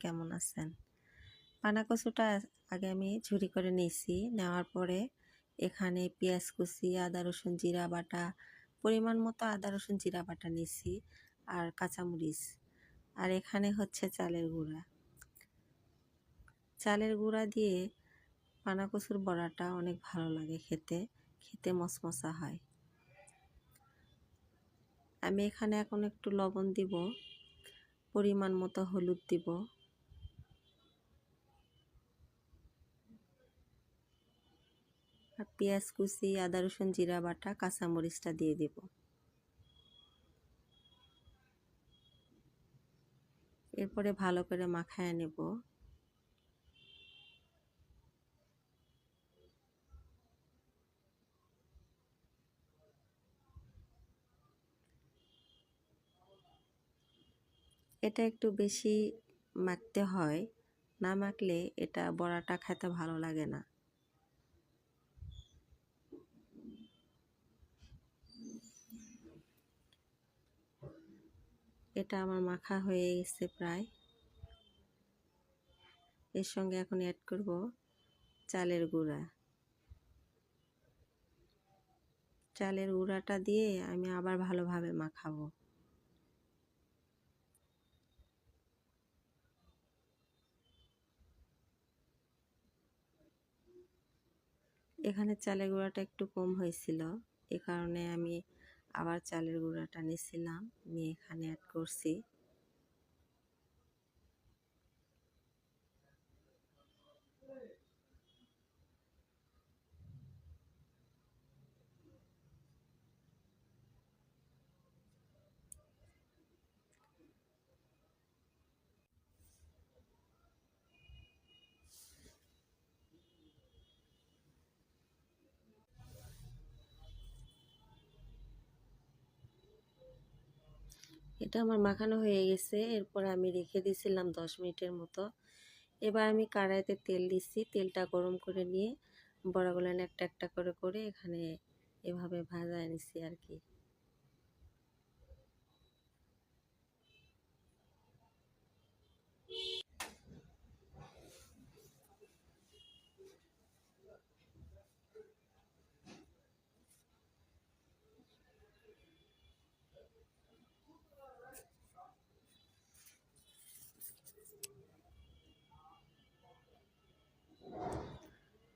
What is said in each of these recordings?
কেমন আছেন? পানা কচুটা আগে আমি ঝুরি করে নিয়েছি। নেওয়ার পরে এখানে পেঁয়াজ কুচি, আদা রসুন জিরা বাটা, পরিমাণ মতো আদা রসুন জিরা বাটা নিয়েছি, আর কাঁচামরিচ। আর এখানে হচ্ছে চালের গুঁড়া। চালের গুঁড়া দিয়ে পানা কচুর বড়াটা অনেক ভালো লাগে খেতে, খেতে মচমচা হয়। আমি এখানে এখন একটু লবণ দিব, পরিমাণ মতো হলুদ দিব, আর পেঁয়াজ কুচি, আদা রসুন জিরা বাটা, কাঁচামরিচটা দিয়ে দিব। এরপরে ভালো করে মাখায় নেব। এটা একটু বেশি মাখতে হয়, না মাখলে এটা বড়াটা খেতে ভালো লাগে না। এটা আমার মাখা হয়ে গেছে প্রায়। এর সঙ্গে এখন অ্যাড করব চালের গুঁড়া। চালের গুঁড়াটা দিয়ে আমি আবার ভালোভাবে মাখাবো। এখানে চালের গুঁড়াটা একটু কম হয়েছিল, এ কারণে আমি আবার চালের গুঁড়াটা নিয়েছিলাম, নিয়ে এখানে অ্যাড করছি। এটা আমার মাখানো হয়ে গেছে। এরপর আমি রেখে দিয়েছিলাম 10 মিনিটের মতো। এবার আমি কড়াইতে তেল দিচ্ছি, তেলটা গরম করে নিয়ে বড়াগুলো একটা একটা করে করে এখানে এভাবে ভাজায় নিচ্ছি আর কি।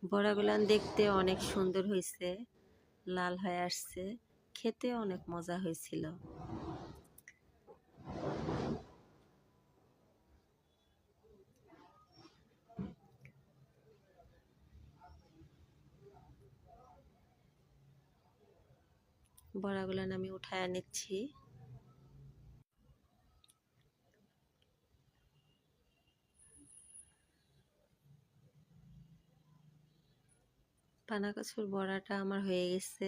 বড়াগুলো দেখতে অনেক সুন্দর হয়েছে, লাল হয়ে আসছে, খেতে অনেক মজা হয়েছিল। বড়াগুলো আমি উঠায় নিচ্ছি। পানা কচুর বড়াটা আমার হয়ে গেছে।